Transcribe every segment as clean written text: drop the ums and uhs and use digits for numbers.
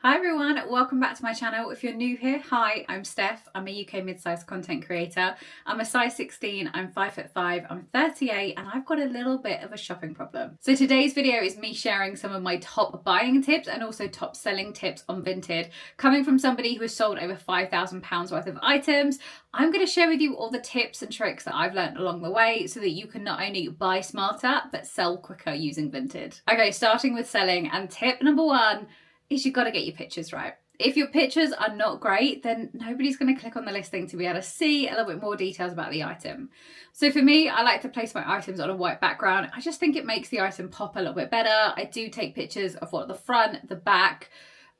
Hi everyone, welcome back to my channel. If you're new here, hi, I'm Steph. I'm a UK mid-sized content creator. I'm a size 16, I'm 5'5", I'm 38, and I've got a little bit of a shopping problem. So today's video is me sharing some of my top buying tips and also top selling tips on Vinted. Coming from somebody who has sold over £5,000 worth of items, I'm going to share with you all the tips and tricks that I've learned along the way so that you can not only buy smarter, but sell quicker using Vinted. Okay, starting with selling, and tip number one is you've got to get your pictures right. If your pictures are not great, then nobody's going to click on the listing to be able to see a little bit more details about the item. So for me, I like to place my items on a white background. I just think it makes the item pop a little bit better. I do take pictures of what the front, the back,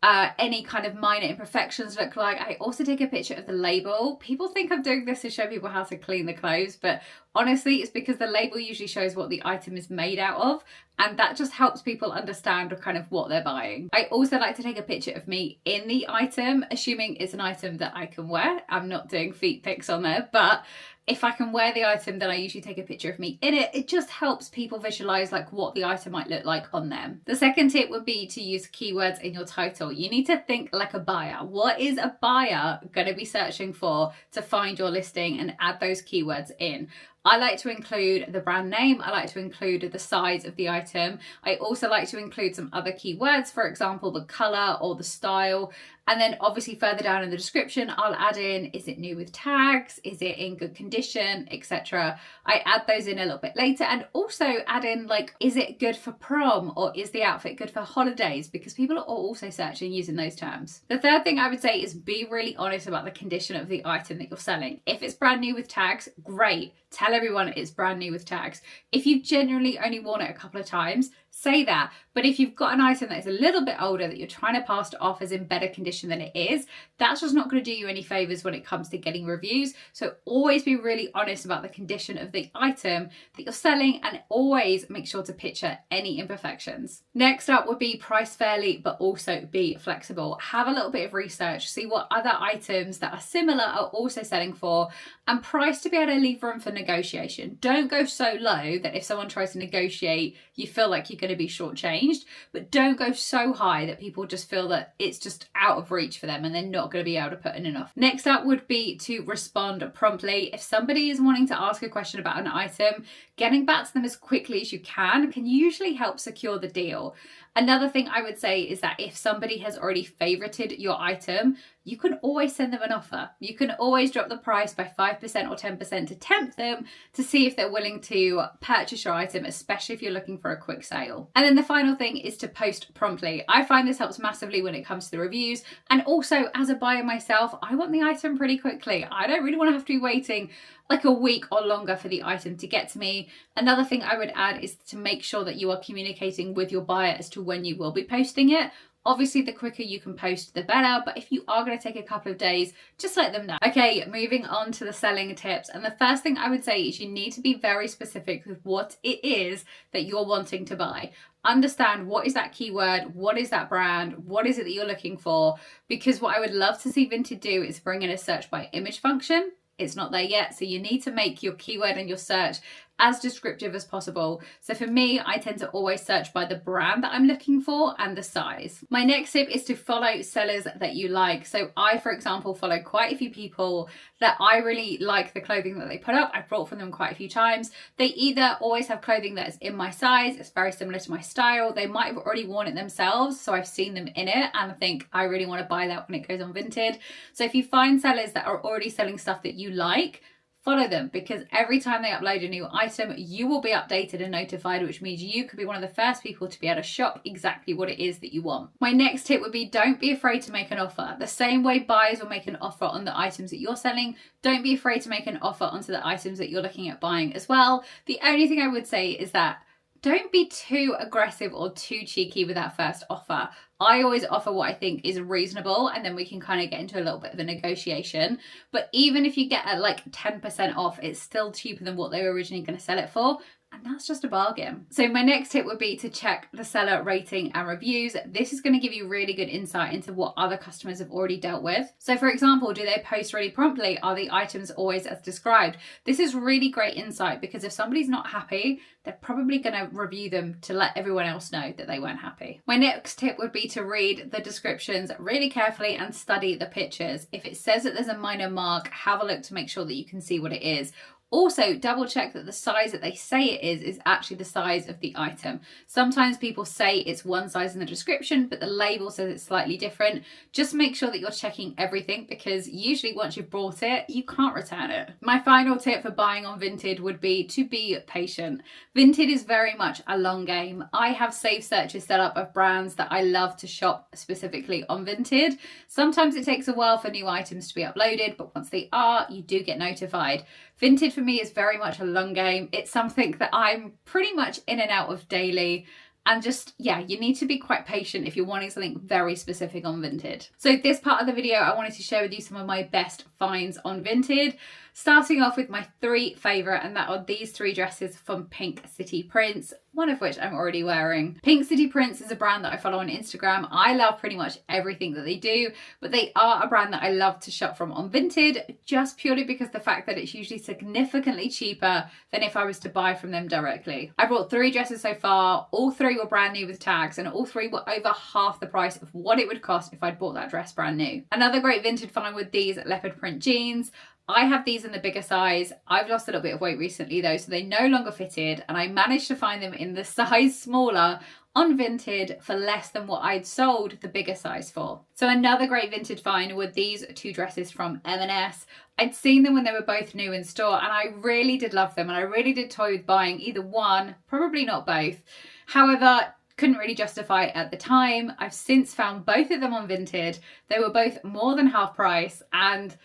any kind of minor imperfections look like. I also take a picture of the label. People think I'm doing this to show people how to clean the clothes, but honestly, it's because the label usually shows what the item is made out of, and that just helps people understand kind of what they're buying. I also like to take a picture of me in the item, assuming it's an item that I can wear. I'm not doing feet pics on there, but if I can wear the item, then I usually take a picture of me in it. It just helps people visualize like what the item might look like on them. The second tip would be to use keywords in your title. You need to think like a buyer. What is a buyer going to be searching for to find your listing, and add those keywords in. I like to include the brand name. I like to include the size of the item. I also like to include some other keywords, for example, the color or the style. And then obviously further down in the description, I'll add in, is it new with tags? Is it in good condition, etc. I add those in a little bit later, and also add in like, is it good for prom, or is the outfit good for holidays? Because people are also searching using those terms. The third thing I would say is be really honest about the condition of the item that you're selling. If it's brand new with tags, great. Tell everyone it's brand new with tags. If you've genuinely only worn it a couple of times, say that. But if you've got an item that is a little bit older that you're trying to pass it off as in better condition than it is, that's just not going to do you any favors when it comes to getting reviews. So always be really honest about the condition of the item that you're selling, and always make sure to picture any imperfections. Next up would be price fairly, but also be flexible. Have a little bit of research, see what other items that are similar are also selling for, and price to be able to leave room for negotiation. Don't go so low that if someone tries to negotiate, you feel like you're going to be shortchanged, but don't go so high that people just feel that it's just out of reach for them and they're not going to be able to put in enough. Next up would be to respond promptly. If somebody is wanting to ask a question about an item, getting back to them as quickly as you can usually help secure the deal. Another thing I would say is that if somebody has already favorited your item, you can always send them an offer. You can always drop the price by 5% or 10% to tempt them to see if they're willing to purchase your item, especially if you're looking for a quick sale. And then the final thing is to post promptly. I find this helps massively when it comes to the reviews. And also, as a buyer myself, I want the item pretty quickly. I don't really want to have to be waiting like a week or longer for the item to get to me. Another thing I would add is to make sure that you are communicating with your buyer as to when you will be posting it. Obviously, the quicker you can post, the better, but if you are going to take a couple of days, just let them know. Okay, moving on to the selling tips. And the first thing I would say is you need to be very specific with what it is that you're wanting to buy. Understand what is that keyword, what is that brand, what is it that you're looking for? Because what I would love to see Vinted do is bring in a search by image function. It's not there yet, so you need to make your keyword and your search as descriptive as possible. So for me, I tend to always search by the brand that I'm looking for and the size. My next tip is to follow sellers that you like. So I, for example, follow quite a few people that I really like the clothing that they put up. I've bought from them quite a few times. They either always have clothing that is in my size, it's very similar to my style. They might have already worn it themselves, so I've seen them in it and I think I really want to buy that when it goes on Vinted. So if you find sellers that are already selling stuff that you like, follow them, because every time they upload a new item, you will be updated and notified, which means you could be one of the first people to be able to shop exactly what it is that you want. My next tip would be don't be afraid to make an offer. The same way buyers will make an offer on the items that you're selling, don't be afraid to make an offer onto the items that you're looking at buying as well. The only thing I would say is that don't be too aggressive or too cheeky with that first offer. I always offer what I think is reasonable, and then we can kind of get into a little bit of a negotiation. But even if you get like 10% off, it's still cheaper than what they were originally going to sell it for. and that's just a bargain. So my next tip would be to check the seller rating and reviews. This is going to give you really good insight into what other customers have already dealt with. So for example, do they post really promptly? Are the items always as described? This is really great insight, because if somebody's not happy, they're probably going to review them to let everyone else know that they weren't happy. My next tip would be to read the descriptions really carefully and study the pictures. If it says that there's a minor mark, have a look to make sure that you can see what it is. Also, double check that the size that they say it is actually the size of the item. Sometimes people say it's one size in the description, but the label says it's slightly different. Just make sure that you're checking everything, because usually once you've bought it, you can't return it. My final tip for buying on Vinted would be to be patient. Vinted is very much a long game. I have save searches set up of brands that I love to shop specifically on Vinted. Sometimes it takes a while for new items to be uploaded, but once they are, you do get notified. Vinted for me is very much a long game. It's something that I'm pretty much in and out of daily. And just, yeah, you need to be quite patient if you're wanting something very specific on Vinted. So this part of the video, I wanted to share with you some of my best finds on Vinted. Starting off with my 3 favourite, and that are these 3 dresses from Pink City Prints, one of which I'm already wearing. Pink City Prints is a brand that I follow on Instagram. I love pretty much everything that they do, but they are a brand that I love to shop from on Vinted, just purely because the fact that it's usually significantly cheaper than if I was to buy from them directly. I bought 3 dresses so far. All 3 were brand new with tags, and all 3 were over half the price of what it would cost if I'd bought that dress brand new. Another great Vinted find with these leopard print jeans. I have these in the bigger size. I've lost a little bit of weight recently though, so they no longer fitted, and I managed to find them in the size smaller on Vinted for less than what I'd sold the bigger size for. So another great Vinted find were these 2 dresses from M&S. I'd seen them when they were both new in store, and I really did love them, and I really did toy with buying either one, probably not both. However, couldn't really justify it at the time. I've since found both of them on Vinted. They were both more than half price, and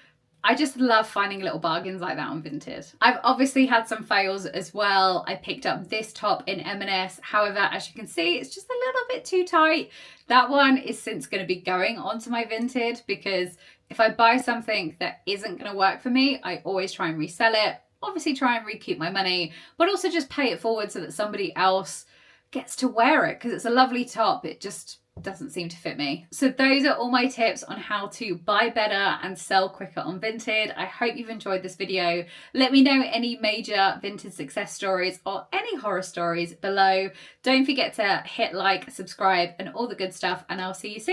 I just love finding little bargains like that on Vinted. I've obviously had some fails as well. I picked up this top in M&S. However, as you can see, it's just a little bit too tight. That one is since going to be going onto my Vinted, because if I buy something that isn't going to work for me, I always try and resell it. Obviously try and recoup my money, but also just pay it forward so that somebody else gets to wear it, because it's a lovely top. It just doesn't seem to fit me. So those are all my tips on how to buy better and sell quicker on Vinted. I hope you've enjoyed this video. Let me know any major Vinted success stories or any horror stories below. Don't forget to hit like, subscribe, and all the good stuff, and I'll see you soon.